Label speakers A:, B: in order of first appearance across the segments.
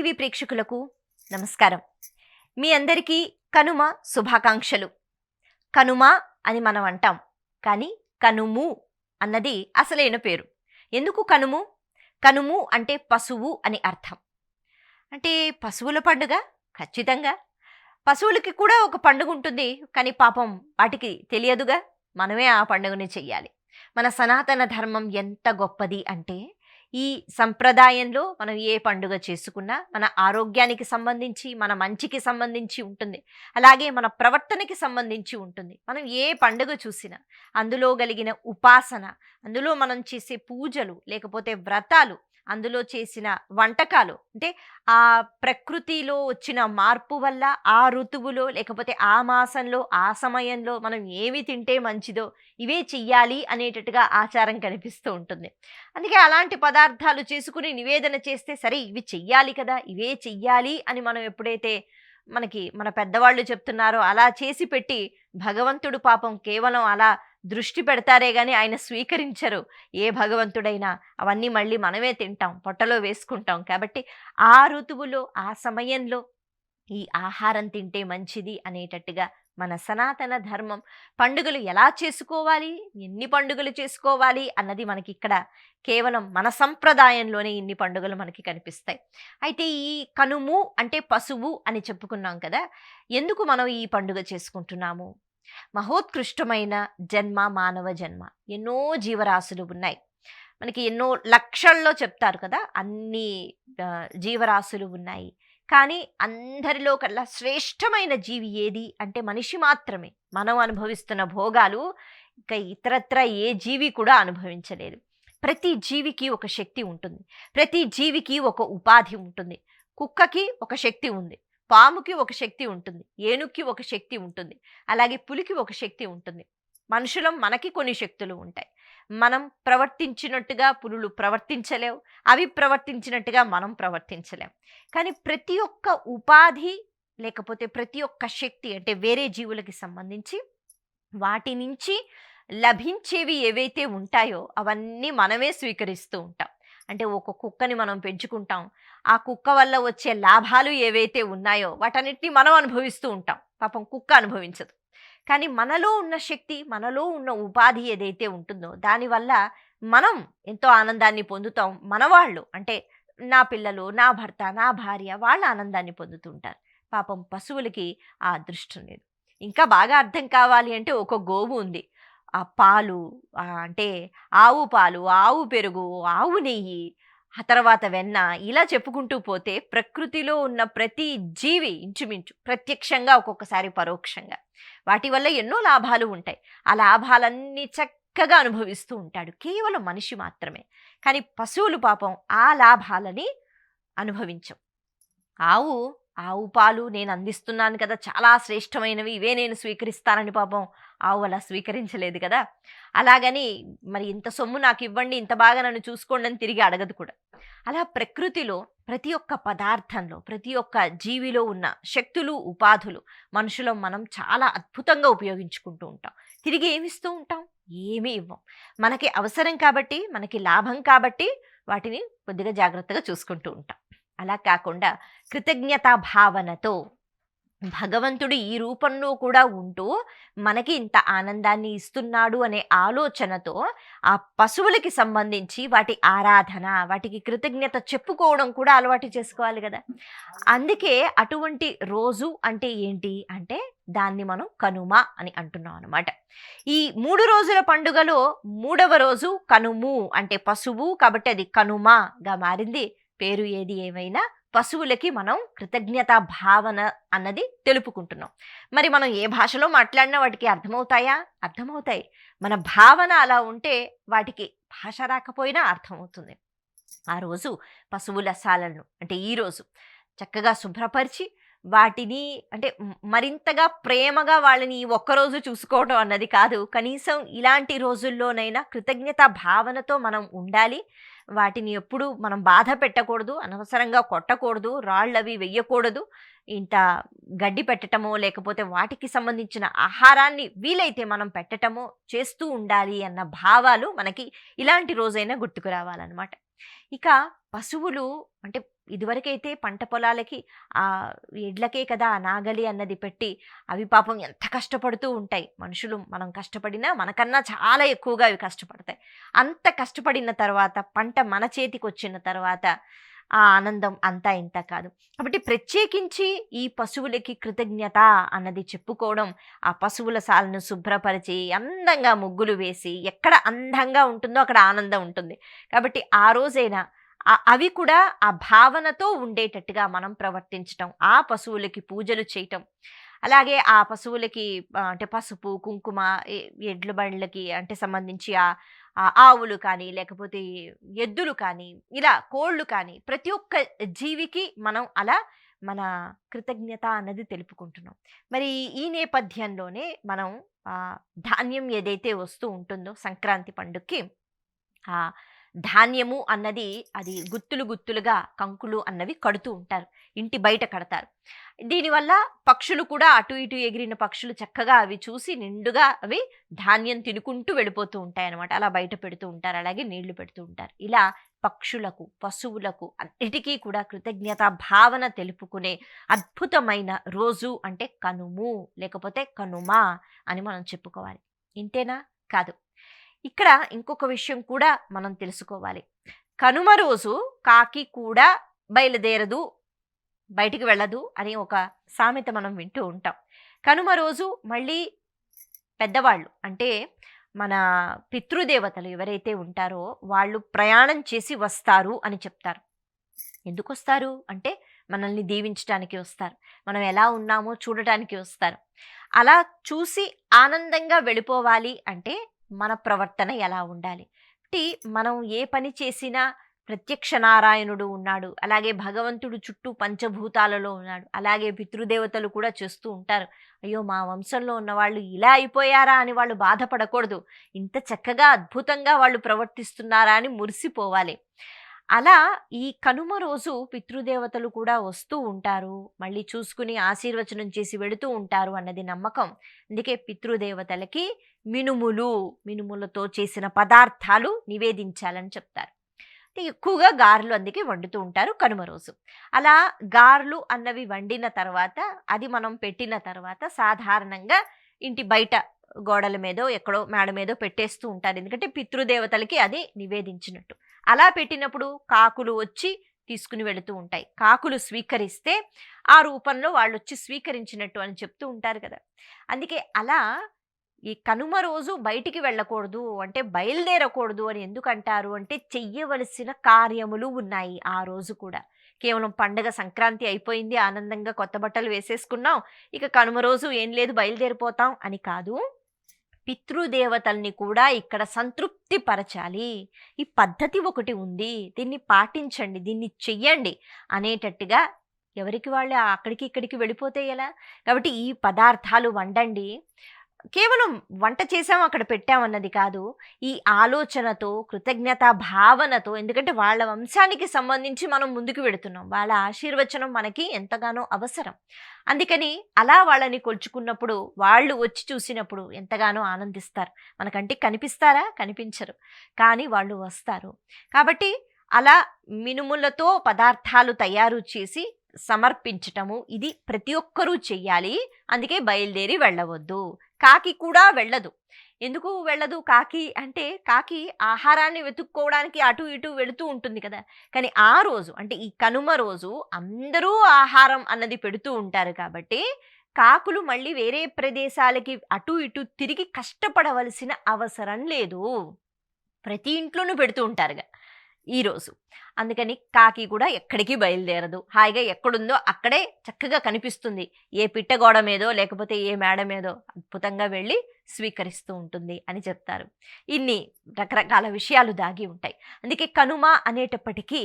A: TV ప్రేక్షకులకు నమస్కారం. మీ అందరికీ కనుమ శుభాకాంక్షలు. కనుమ అని మనం అంటాం, కానీ కనుము అన్నది అసలైన పేరు. ఎందుకు కనుము? కనుము అంటే పశువు అని అర్థం. అంటే పశువుల పండుగ? ఖచ్చితంగా. పశువులకి కూడా ఒక పండుగ ఉంటుంది, కానీ పాపం వాటికి తెలియదుగా. మనమే ఆ పండుగని చెయ్యాలి. మన సనాతన ధర్మం ఎంత గొప్పది అంటే, ఈ సంప్రదాయంలో మనం ఏ పండుగ చేసుకున్నా మన ఆరోగ్యానికి సంబంధించి, మన మంచికి సంబంధించి ఉంటుంది. అలాగే మన ప్రవర్తనకి సంబంధించి ఉంటుంది. మనం ఏ పండుగ చూసినా అందులో కలిగిన ఉపాసన, అందులో మనం చేసే పూజలు, లేకపోతే వ్రతాలు, అందులో చేసిన వంటకాలు, అంటే ఆ ప్రకృతిలో వచ్చిన మార్పు వల్ల ఆ ఋతువులో, లేకపోతే ఆ మాసంలో, ఆ సమయంలో మనం ఏమి తింటే మంచిదో ఇవే చెయ్యాలి అనేటట్టుగా ఆచారం కనిపిస్తూ ఉంటుంది. అందుకే అలాంటి పదార్థాలు చేసుకుని నివేదన చేస్తే, సరే ఇవి చెయ్యాలి కదా, ఇవే చెయ్యాలి అని మనం ఎప్పుడైతే మనకి మన పెద్దవాళ్ళు చెప్తున్నారో అలా చేసి పెట్టి, భగవంతుడు పాపం కేవలం అలా దృష్టి పెడతారే గాని ఆయన స్వీకరించరు. ఏ భగవంతుడైనా అవన్నీ మళ్ళీ మనమే తింటాం, పొట్టలో వేసుకుంటాం. కాబట్టి ఆ ఋతువులో, ఆ సమయంలో ఈ ఆహారం తింటే మంచిది అనేటట్టుగా మన సనాతన ధర్మం పండుగలు ఎలా చేసుకోవాలి, ఎన్ని పండుగలు చేసుకోవాలి అన్నది మనకి ఇక్కడ కేవలం మన సంప్రదాయంలోనే ఇన్ని పండుగలు మనకి కనిపిస్తాయి. అయితే ఈ కనుము అంటే పశువు అని చెప్పుకున్నాం కదా, ఎందుకు మనం ఈ పండుగ చేసుకుంటున్నాము? మహోత్కృష్టమైన జన్మ మానవ జన్మ. ఎన్నో జీవరాశులు ఉన్నాయి. మనకి ఎన్నో లక్షల్లో చెప్తారు కదా, అన్ని జీవరాశులు ఉన్నాయి. కానీ అందరిలో కల్లా శ్రేష్టమైన జీవి ఏది అంటే మనిషి మాత్రమే. మనం అనుభవిస్తున్న భోగాలు ఇంకా ఇతరత్ర ఏ జీవి కూడా అనుభవించలేదు. ప్రతి జీవికి ఒక శక్తి ఉంటుంది, ప్రతి జీవికి ఒక ఉపాధి ఉంటుంది. కుక్కకి ఒక శక్తి ఉంది, పాముకి ఒక శక్తి ఉంటుంది, ఏనుగుకి ఒక శక్తి ఉంటుంది, అలాగే పులికి ఒక శక్తి ఉంటుంది. మనుషులం, మనకి కొన్ని శక్తులు ఉంటాయి. మనం ప్రవర్తించినట్టుగా పులులు ప్రవర్తించలేవు, అవి ప్రవర్తించినట్టుగా మనం ప్రవర్తించలేం. కానీ ప్రతి ఒక్క ఉపాధి, లేకపోతే ప్రతి ఒక్క శక్తి అంటే వేరే జీవులకి సంబంధించి వాటి నుంచి లభించేవి ఏవైతే ఉంటాయో అవన్నీ మనమే స్వీకరిస్తూ ఉంటాం. అంటే ఒక కుక్కని మనం పెంచుకుంటాం, ఆ కుక్క వల్ల వచ్చే లాభాలు ఏవైతే ఉన్నాయో వాటన్నిటిని మనం అనుభవిస్తూ ఉంటాం. పాపం కుక్క అనుభవించదు. కానీ మనలో ఉన్న శక్తి, మనలో ఉన్న ఉపాధి ఏదైతే ఉంటుందో దానివల్ల మనం ఎంతో ఆనందాన్ని పొందుతాం. మనవాళ్ళు అంటే నా పిల్లలు, నా భర్త, నా భార్య, వాళ్ళ ఆనందాన్ని పొందుతుంటారు. పాపం పశువులకి ఆ అదృష్టం లేదు. ఇంకా బాగా అర్థం కావాలి అంటే ఒక గోవు ఉంది. ఆ పాలు, అంటే ఆవు పాలు, ఆవు పెరుగు, ఆవు నెయ్యి, ఆ తర్వాత వెన్న, ఇలా చెప్పుకుంటూ పోతే ప్రకృతిలో ఉన్న ప్రతి జీవి ఇంచుమించు ప్రత్యక్షంగా, ఒక్కొక్కసారి పరోక్షంగా వాటి వల్ల ఎన్నో లాభాలు ఉంటాయి. ఆ లాభాలన్నీ చక్కగా అనుభవిస్తూ ఉంటాడు కేవలం మనిషి మాత్రమే. కానీ పశువులు పాపం ఆ లాభాలని అనుభవించం. ఆవు పాలు నేను అందిస్తున్నాను కదా, చాలా శ్రేష్టమైనవి, ఇవే నేను స్వీకరిస్తానని పాపం ఆవు అలా స్వీకరించలేదు కదా. అలాగని మరి ఇంత సొమ్ము నాకు ఇవ్వండి, ఇంత బాగా నన్ను చూసుకోండి అని తిరిగి అడగదు కూడా. అలా ప్రకృతిలో ప్రతి ఒక్క పదార్థంలో, ప్రతి ఒక్క జీవిలో ఉన్న శక్తులు, ఉపాధులు మనుషులం మనం చాలా అద్భుతంగా ఉపయోగించుకుంటూ ఉంటాం. తిరిగి ఏమిస్తూ ఉంటాం? ఏమీ ఇవ్వం. మనకి అవసరం కాబట్టి, మనకి లాభం కాబట్టి వాటిని కొద్దిగా జాగ్రత్తగా చూసుకుంటూ ఉంటాం. అలా కాకుండా కృతజ్ఞతా భావనతో భగవంతుడు ఈ రూపంలో కూడా ఉంటూ మనకి ఇంత ఆనందాన్ని ఇస్తున్నాడు అనే ఆలోచనతో ఆ పశువులకి సంబంధించి వాటి ఆరాధన, వాటికి కృతజ్ఞత చెప్పుకోవడం కూడా అలవాటు చేసుకోవాలి కదా. అందుకే అటువంటి రోజు అంటే ఏంటి అంటే దాన్ని మనం కనుమ అని అంటున్నాం అనమాట. ఈ 3 రోజుల పండుగలో 3వ రోజు కనుము అంటే పశువు, కాబట్టి అది కనుమగా మారింది. పేరు ఏది ఏమైనా పశువులకి మనం కృతజ్ఞతా భావన అన్నది తెలుపుకుంటున్నాం. మరి మనం ఏ భాషలో మాట్లాడినా వాటికి అర్థమవుతాయా? అర్థమవుతాయి. మన భావన అలా ఉంటే వాటికి భాష రాకపోయినా అర్థమవుతుంది. ఆ రోజు పశువుల సాలను అంటే ఈరోజు చక్కగా శుభ్రపరిచి వాటిని అంటే మరింతగా ప్రేమగా వాళ్ళని ఈ ఒక్కరోజు చూసుకోవడం అన్నది కాదు, కనీసం ఇలాంటి రోజుల్లోనైనా కృతజ్ఞతా భావనతో మనం ఉండాలి. వాటిని ఎప్పుడు మనం బాధ పెట్టకూడదు, అనవసరంగా కొట్టకూడదు, రాళ్ళవి వెయ్యకూడదు, ఇంత గడ్డి పెట్టటమో లేకపోతే వాటికి సంబంధించిన ఆహారాన్ని వీలైతే మనం పెట్టటమో చేస్తూ ఉండాలి అన్న భావాలు మనకి ఇలాంటి రోజైనా గుర్తుకు రావాలన్నమాట. ఇక పశువులు అంటే ఇదివరకైతే పంట పొలాలకి ఆ ఎడ్లకే కదా ఆ నాగలి అన్నది పెట్టి అవి పాపం ఎంత కష్టపడుతూ ఉంటాయి. మనుషులు మనం కష్టపడినా మనకన్నా చాలా ఎక్కువగా అవి కష్టపడతాయి. అంత కష్టపడిన తర్వాత పంట మన చేతికొచ్చిన తర్వాత ఆ ఆనందం అంతా ఇంత కాదు. కాబట్టి ప్రత్యేకించి ఈ పశువులకి కృతజ్ఞత అన్నది చెప్పుకోవడం, ఆ పశువుల సాలను శుభ్రపరిచి, అందంగా ముగ్గులు వేసి, ఎక్కడ అందంగా ఉంటుందో అక్కడ ఆనందం ఉంటుంది. కాబట్టి ఆ రోజైనా అవి కూడా ఆ భావనతో ఉండేటట్టుగా మనం ప్రవర్తించటం, ఆ పశువులకి పూజలు చేయటం, అలాగే ఆ పశువులకి అంటే పసుపు, కుంకుమ, ఎడ్ల బండ్లకి అంటే సంబంధించి ఆవులు కానీ, లేకపోతే ఎద్దులు కానీ, ఇలా కోళ్ళు కానీ, ప్రతి ఒక్క జీవికి మనం అలా మన కృతజ్ఞత అన్నది తెలుపుకుంటున్నాం. మరి ఈ నేపథ్యంలోనే మనం ధాన్యం ఏదైతే వస్తూ ఉంటుందో సంక్రాంతి పండుగకి, ఆ ధాన్యము అన్నది అది గుత్తులు గుత్తులుగా కంకులు అన్నవి కడుతూ ఉంటారు. ఇంటి బయట కడతారు. దీనివల్ల పక్షులు కూడా అటు ఇటు ఎగిరిన పక్షులు చక్కగా అవి చూసి నిండుగా అవి ధాన్యం తినుకుంటూ వెళ్ళిపోతూ ఉంటాయన్నమాట. అలా బయట పెడుతూ ఉంటారు. అలాగే నీళ్లు పెడుతూ ఉంటారు. ఇలా పక్షులకు, పశువులకు అన్నిటికీ కూడా కృతజ్ఞత భావన తెలుపుకునే అద్భుతమైన రోజు అంటే కనుము, లేకపోతే కనుమ అని మనం చెప్పుకోవాలి. ఇంతేనా? కాదు. ఇక్కడ ఇంకొక విషయం కూడా మనం తెలుసుకోవాలి. కనుమ రోజు కాకి కూడా బయలుదేరదు, బయటికి వెళ్ళదు అని ఒక సామెత మనం వింటూ ఉంటాం. కనుమ రోజు మళ్ళీ పెద్దవాళ్ళు అంటే మన పితృదేవతలు ఎవరైతే ఉంటారో వాళ్ళు ప్రయాణం చేసి వస్తారు అని చెప్తారు. ఎందుకు వస్తారు అంటే మనల్ని దీవించడానికి వస్తారు. మనం ఎలా ఉన్నామో చూడటానికి వస్తారు. అలా చూసి ఆనందంగా వెళ్ళిపోవాలి అంటే మన ప్రవర్తన ఎలా ఉండాలి? మనం ఏ పని చేసినా ప్రత్యక్ష నారాయణుడు ఉన్నాడు. అలాగే భగవంతుడు చుట్టూ పంచభూతాలలో ఉన్నాడు. అలాగే పితృదేవతలు కూడా చేస్తూ ఉంటారు. అయ్యో మా వంశంలో ఉన్నవాళ్ళు ఇలా అయిపోయారా అని వాళ్ళు బాధపడకూడదు. ఇంత చక్కగా అద్భుతంగా వాళ్ళు ప్రవర్తిస్తున్నారా అని మురిసిపోవాలి. అలా ఈ కనుమ రోజు పితృదేవతలు కూడా వస్తూ ఉంటారు. మళ్ళీ చూసుకుని ఆశీర్వచనం చేసి వెడుతూ ఉంటారు అన్నది నమ్మకం. అందుకే పితృదేవతలకి మినుములతో చేసిన పదార్థాలు నివేదించాలని చెప్తారు. ఎక్కువగా గారెలు అందుకే వండుతూ ఉంటారు కనుమ రోజు. అలా గారెలు అన్నవి వండిన తర్వాత అది మనం పెట్టిన తర్వాత సాధారణంగా ఇంటి బయట గోడల మీదో ఎక్కడో మేడ మీదో పెట్టేస్తూ ఉంటారు. ఎందుకంటే పితృదేవతలకి అది నివేదించినట్టు. అలా పెట్టినప్పుడు కాకులు వచ్చి తీసుకుని వెళుతూ ఉంటాయి. కాకులు స్వీకరిస్తే ఆ రూపంలో వాళ్ళు వచ్చి స్వీకరించినట్టు అని చెప్తూ ఉంటారు కదా. అందుకే అలా ఈ కనుమ రోజు బయటికి వెళ్ళకూడదు అంటే బయలుదేరకూడదు అని ఎందుకంటారు అంటే చెయ్యవలసిన కార్యములు ఉన్నాయి ఆ రోజు కూడా. కేవలం పండగ సంక్రాంతి అయిపోయింది, ఆనందంగా కొత్త బట్టలు వేసేసుకున్నాం, ఇక కనుమ రోజు ఏం లేదు బయలుదేరిపోతాం అని కాదు. పితృదేవతల్ని కూడా ఇక్కడ సంతృప్తి పరచాలి. ఈ పద్ధతి ఒకటి ఉంది, దీన్ని పాటించండి, దీన్ని చెయ్యండి అనేటట్టుగా ఎవరికి వాళ్ళే అక్కడికి ఇక్కడికి వెళ్ళిపోతే ఎలా? కాబట్టి ఈ పదార్థాలు వండండి. కేవలం వంట చేసాం అక్కడ పెట్టామన్నది కాదు. ఈ ఆలోచనతో, కృతజ్ఞతా భావనతో, ఎందుకంటే వాళ్ళ వంశానికి సంబంధించి మనం ముందుకు వెడుతున్నాం. వాళ్ళ ఆశీర్వచనం మనకి ఎంతగానో అవసరం. అందుకని అలా వాళ్ళని కొలుచుకున్నప్పుడు, వాళ్ళు వచ్చి చూసినప్పుడు ఎంతగానో ఆనందిస్తారు. మన కంటికి కనిపిస్తారా? కనిపించరు. కానీ వాళ్ళు వస్తారు. కాబట్టి అలా మినుములతో పదార్థాలు తయారు చేసి సమర్పించటము ఇది ప్రతి ఒక్కరూ చెయ్యాలి. అందుకే బయలుదేరి వెళ్ళవద్దు. కాకి కూడా వెళ్ళదు. ఎందుకు వెళ్ళదు కాకి అంటే, కాకి ఆహారాన్ని వెతుక్కోవడానికి అటు ఇటు వెళుతూ ఉంటుంది కదా. కానీ ఆ రోజు అంటే ఈ కనుమ రోజు అందరూ ఆహారం అన్నది పెడుతూ ఉంటారు కాబట్టి కాకులు మళ్ళీ వేరే ప్రదేశాలకి అటు ఇటు తిరిగి కష్టపడవలసిన అవసరం లేదు. ప్రతి ఇంట్లోనూ పెడుతూ ఉంటారుగా ఈరోజు. అందుకని కాకి కూడా ఎక్కడికి బయలుదేరదు. హాయిగా ఎక్కడుందో అక్కడే చక్కగా కనిపిస్తుంది. ఏ పిట్టగోడ మీదో లేకపోతే ఏ మేడ మీదో అద్భుతంగా వెళ్ళి స్వీకరిస్తూ ఉంటుంది అని చెప్తారు. ఇన్ని రకరకాల విషయాలు దాగి ఉంటాయి. అందుకే కనుమ అనేటప్పటికీ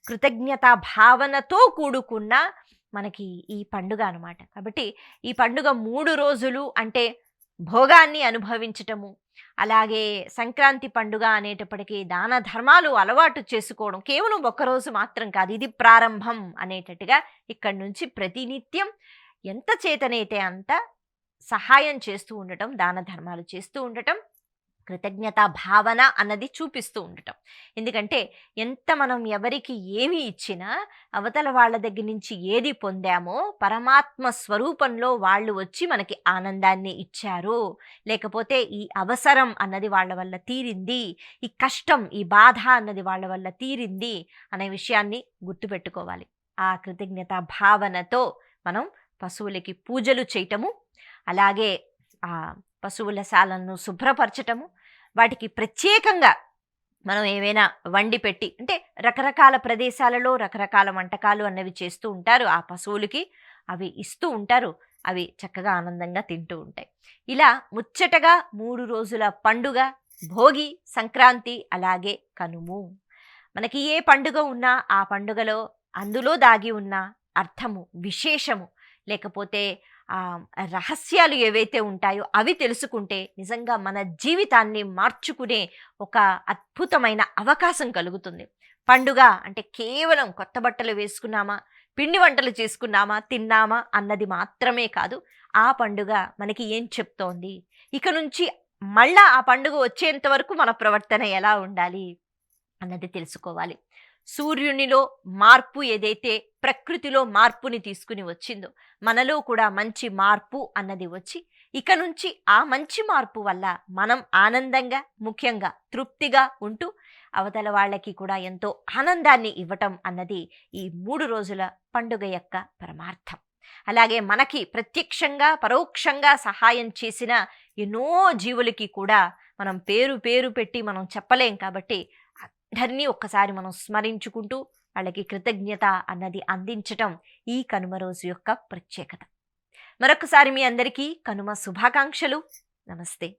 A: కృతజ్ఞతా భావనతో కూడుకున్న మనకి ఈ పండుగ అనమాట. కాబట్టి ఈ పండుగ 3 రోజులు అంటే భోగాన్ని అనుభవించటము, అలాగే సంక్రాంతి పండుగ అనేటప్పటికీ దాన ధర్మాలు అలవాటు చేసుకోవడం కేవలం ఒక్కరోజు మాత్రం కాదు, ఇది ప్రారంభం అనేటట్టుగా ఇక్కడి నుంచి ప్రతినిత్యం ఎంత చేతనైతే అంత సహాయం చేస్తూ ఉండటం, దాన ధర్మాలు చేస్తూ ఉండటం, కృతజ్ఞతా భావన అన్నది చూపిస్తూ ఉండటం. ఎందుకంటే ఎంత మనం ఎవరికి ఏమి ఇచ్చినా అవతల వాళ్ళ దగ్గర నుంచి ఏది పొందామో పరమాత్మ స్వరూపంలో వాళ్ళు వచ్చి మనకి ఆనందాన్ని ఇచ్చారు, లేకపోతే ఈ అవసరం అన్నది వాళ్ళ వల్ల తీరింది, ఈ కష్టం ఈ బాధ అన్నది వాళ్ళ వల్ల తీరింది అనే విషయాన్ని గుర్తుపెట్టుకోవాలి. ఆ కృతజ్ఞతా భావనతో మనం పశువులకి పూజలు చేయటము, అలాగే ఆ పశువుల శాలను శుభ్రపరచటము, వాటికి ప్రత్యేకంగా మనం ఏవైనా వండి పెట్టి, అంటే రకరకాల ప్రదేశాలలో రకరకాల వంటకాలు అన్నవి చేస్తూ ఉంటారు, ఆ పశువులకి అవి ఇస్తూ ఉంటారు, అవి చక్కగా ఆనందంగా తింటూ ఉంటాయి. ఇలా ముచ్చటగా 3 రోజుల పండుగ భోగి, సంక్రాంతి, అలాగే కనుము. మనకి ఏ పండుగ ఉన్నా ఆ పండుగలో అందులో దాగి ఉన్న అర్థము, విశేషము, లేకపోతే ఆ రహస్యాలు ఏవైతే ఉంటాయో అవి తెలుసుకుంటే నిజంగా మన జీవితాన్ని మార్చుకునే ఒక అద్భుతమైన అవకాశం కలుగుతుంది. పండుగ అంటే కేవలం కొత్త బట్టలు వేసుకున్నామా, పిండి వంటలు చేసుకున్నామా, తిన్నామా అన్నది మాత్రమే కాదు. ఆ పండుగ మనకి ఏం చెప్తోంది, ఇక నుంచి మళ్ళా ఆ పండుగ వచ్చేంత వరకు మన ప్రవర్తన ఎలా ఉండాలి అన్నది తెలుసుకోవాలి. సూర్యునిలో మార్పు ఏదైతే ప్రకృతిలో మార్పుని తీసుకుని వచ్చిందో, మనలో కూడా మంచి మార్పు అన్నది వచ్చి, ఇక నుంచి ఆ మంచి మార్పు వల్ల మనం ఆనందంగా, ముఖ్యంగా తృప్తిగా ఉంటూ అవతల వాళ్ళకి కూడా ఎంతో ఆనందాన్ని ఇవ్వటం అన్నది ఈ 3 రోజుల పండుగ యొక్క పరమార్థం. అలాగే మనకి ప్రత్యక్షంగా పరోక్షంగా సహాయం చేసిన ఎన్నో జీవులకి కూడా మనం పేరు పేరు పెట్టి మనం చెప్పలేం, కాబట్టి అందరినీ ఒక్కసారి మనం స్మరించుకుంటూ వాళ్ళకి కృతజ్ఞత అన్నది అందించటం ఈ కనుమ రోజు యొక్క ప్రత్యేకత. మరొకసారి మీ అందరికీ కనుమ శుభాకాంక్షలు. నమస్తే.